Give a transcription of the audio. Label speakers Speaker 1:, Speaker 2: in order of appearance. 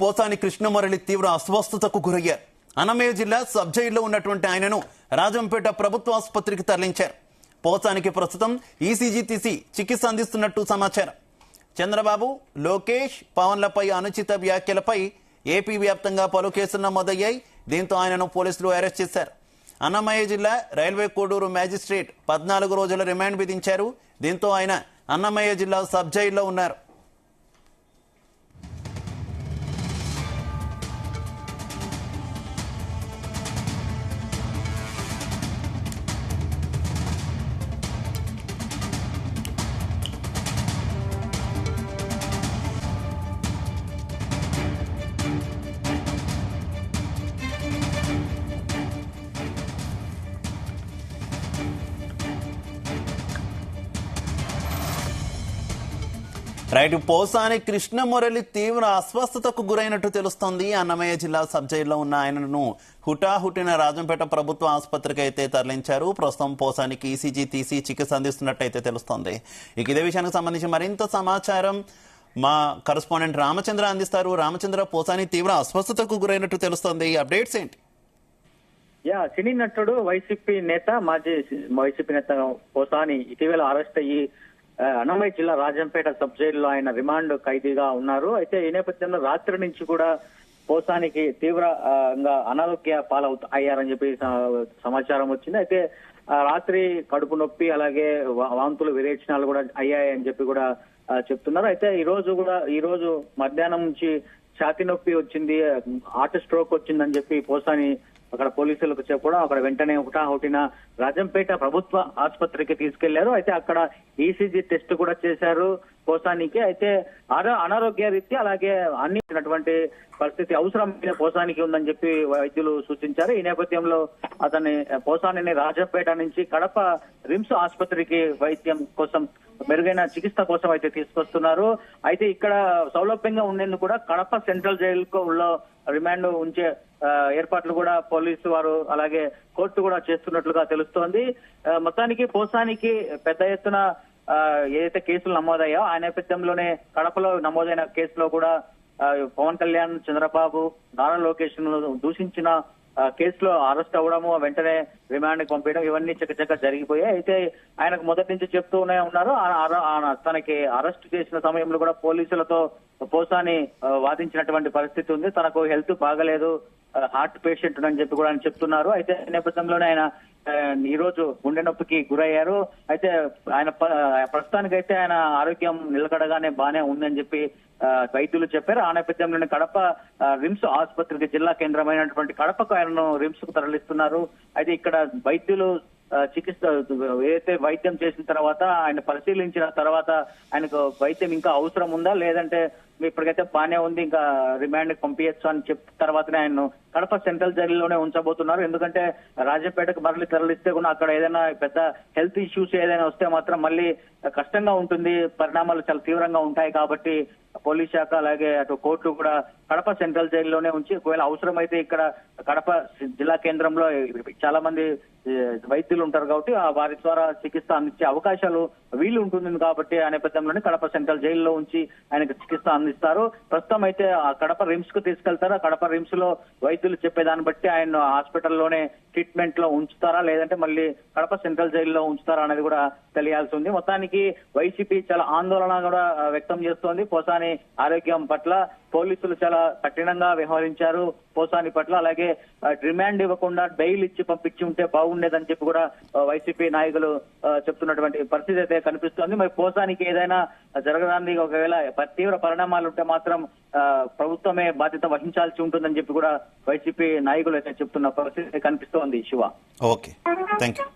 Speaker 1: పోసాని కృష్ణమురళి తీవ్ర అస్వస్థతకు గురయ్యారు. అన్నమయ్య జిల్లా సబ్ జైల్లో ఉన్నటువంటి ఆయనను రాజంపేట ప్రభుత్వ ఆసుపత్రికి తరలించారు. పోసానికి ప్రస్తుతం ఈసీజీ తీసి చికిత్స అందిస్తున్నట్టు సమాచారం. చంద్రబాబు, లోకేష్, పవన్లపై అనుచిత వ్యాఖ్యలపై ఏపీ వ్యాప్తంగా పలు కేసులు నమోదయ్యాయి. దీంతో ఆయనను పోలీసులు అరెస్ట్ చేశారు. అన్నమయ్య జిల్లా రైల్వే కోడూరు మ్యాజిస్ట్రేట్ 14 రోజుల రిమాండ్ విధించారు. దీంతో ఆయన అన్నమయ్య జిల్లా సబ్ జైల్లో ఉన్నారు. రైట్, పోసాని కృష్ణమురళి తీవ్ర అస్వస్థతకు గురైనట్టు తెలుస్తోంది. అన్నమయ్య జిల్లా సబ్ జైల్లో ఉన్న ఆయనను హుటాహుటిన రాజంపేట ప్రభుత్వ ఆసుపత్రికి అయితే తరలించారు. ప్రస్తుతం పోసానికి ఈసీజీ తీసి చికిత్స అందిస్తున్నట్టయితే తెలుస్తోంది. ఇక ఇదే విషయానికి సంబంధించి మరింత సమాచారం మా కరెస్పాండెంట్ రామచంద్ర అందిస్తారు. రామచంద్ర, పోసాని తీవ్ర అస్వస్థతకు గురైనట్టు తెలుస్తోంది, అప్డేట్స్ ఏంటి?
Speaker 2: సినీ నటుడు వైసీపీ నేత, మాజీ వైసీపీ నేత పోసాని ఇటీవల అరెస్ట్ అయ్యి అన్నమయ్య జిల్లా రాజంపేట సబ్ జైల్లో ఆయన రిమాండ్ ఖైదీగా ఉన్నారు. అయితే ఈ నేపథ్యంలో రాత్రి నుంచి కూడా పోసానికి తీవ్రంగా అనారోగ్య అయ్యారని చెప్పి సమాచారం వచ్చింది. అయితే రాత్రి కడుపు నొప్పి, అలాగే వాంతులు, విరేచనాలు కూడా అయ్యాయని చెప్పి కూడా చెప్తున్నారు. అయితే ఈ రోజు మధ్యాహ్నం నుంచి ఛాతీ నొప్పి వచ్చింది, హార్ట్ స్ట్రోక్ వచ్చిందని చెప్పి పోసాని అక్కడ పోలీసులకు చెప్పడం, అక్కడ వెంటనే హుటాహుటిన రాజంపేట ప్రభుత్వ ఆసుపత్రికి తీసుకెళ్లారు. అయితే అక్కడ ఈసీజీ టెస్ట్ కూడా చేశారు పోసానికి. అయితే అనారోగ్య రీత్యా అలాగే అన్నిటువంటి పరిస్థితి అవసరమైన పోసానికి ఉందని చెప్పి వైద్యులు సూచించారు. ఈ నేపథ్యంలో పోసానిని రాజంపేట నుంచి కడప రిమ్స్ ఆసుపత్రికి వైద్యం కోసం, మెరుగైన చికిత్స కోసం అయితే తీసుకొస్తున్నారు. అయితే ఇక్కడ సౌలభ్యంగా ఉండేందుకు కూడా కడప సెంట్రల్ జైలులో రిమాండ్ ఉంచే ఏర్పాట్లు కూడా పోలీసు వారు అలాగే కోర్టు కూడా చేస్తున్నట్లుగా తెలుస్తోంది. మొత్తానికి పోసానికి పెద్ద ఎత్తున ఏదైతే కేసులు నమోదయ్యో ఆ నేపథ్యంలోనే కడపలో నమోదైన కేసులో కూడా పవన్ కళ్యాణ్, చంద్రబాబు, నారా లోకేష్ దూషించిన కేసులో అరెస్ట్ అవ్వడము, వెంటనే రిమాండ్ పంపించడం, ఇవన్నీ చకచక జరిగిపోయాయి. అయితే ఆయనకు మొదటి నుంచి చెప్తూనే ఉన్నారు. తనకి అరెస్ట్ చేసిన సమయంలో కూడా పోలీసులతో పోసాని వాదించినటువంటి పరిస్థితి ఉంది. తనకు హెల్త్ బాగలేదు, హార్ట్ పేషెంట్ అని చెప్పి కూడా ఆయన చెప్తున్నారు. అయితే ఈ నేపథ్యంలోనే ఆయన ఈ రోజు గుండె నొప్పికి గురయ్యారు. అయితే ఆయన ప్రస్తుతానికైతే ఆయన ఆరోగ్యం నిలకడగానే బానే ఉందని చెప్పి వైద్యులు చెప్పారు. ఆ నేపథ్యంలోనే కడప రిమ్స్ ఆసుపత్రికి, జిల్లా కేంద్రమైనటువంటి కడపకు ఆయనను రిమ్స్ కు తరలిస్తున్నారు. అయితే ఇక్కడ వైద్యులు చికిత్స ఏదైతే వైద్యం చేసిన తర్వాత, ఆయన పరిశీలించిన తర్వాత ఆయనకు వైద్యం ఇంకా అవసరం ఉందా, లేదంటే ఇప్పటికైతే బానే ఉంది, ఇంకా రిమాండ్ పంపించచ్చు అని చెప్పిన తర్వాతనే ఆయన కడప సెంట్రల్ జైల్లోనే ఉంచబోతున్నారు. ఎందుకంటే రాజంపేటకు మరలి తరలిస్తే కూడా అక్కడ ఏదైనా పెద్ద హెల్త్ ఇష్యూస్ ఏదైనా వస్తే మాత్రం మళ్ళీ కష్టంగా ఉంటుంది, పరిణామాలు చాలా తీవ్రంగా ఉంటాయి. కాబట్టి పోలీస్ శాఖ అలాగే అటు కోర్టు కూడా కడప సెంట్రల్ జైల్లోనే ఉంచి, ఒకవేళ అవసరమైతే ఇక్కడ కడప జిల్లా కేంద్రంలో చాలా మంది వైద్యులు ఉంటారు కాబట్టి వారి ద్వారా చికిత్స అందించే అవకాశాలు వీలు ఉంటుంది. కాబట్టి ఆ నేపథ్యంలోనే కడప సెంట్రల్ జైల్లో ఉంచి ఆయనకు చికిత్స అందిస్తారు. ప్రస్తుతం అయితే ఆ కడప రిమ్స్ కు తీసుకెళ్తారా, కడప రిమ్స్ లో వైద్యులు చెప్పేదాన్ని బట్టి ఆయన హాస్పిటల్లోనే ట్రీట్మెంట్ లో ఉంచుతారా, లేదంటే మళ్ళీ కడప సెంట్రల్ జైల్లో ఉంచుతారా అనేది కూడా తెలియాల్సి ఉంది. మొత్తానికి వైసీపీ చాలా ఆందోళన కూడా వ్యక్తం చేస్తోంది పోసాని ఆరోగ్యం పట్ల. పోలీసులు చాలా కఠినంగా వ్యవహరించారు పోసాని పట్ల. అలాగే రిమాండ్ ఇవ్వకుండా బెయిల్ ఇచ్చి పంపించి ఉంటే బాగుండేదని చెప్పి కూడా వైసీపీ నాయకులు చెప్తున్నటువంటి పరిస్థితి అయితే కనిపిస్తోంది. మరి పోసానికి ఏదైనా జరగడానికి ఒకవేళ తీవ్ర పరిణామాలు ఉంటే మాత్రం ప్రభుత్వమే బాధ్యత వహించాల్సి ఉంటుందని చెప్పి కూడా వైసీపీ నాయకులు అయితే చెప్తున్న పరిస్థితి కనిపిస్తోంది. Shiva,
Speaker 1: okay, thank you.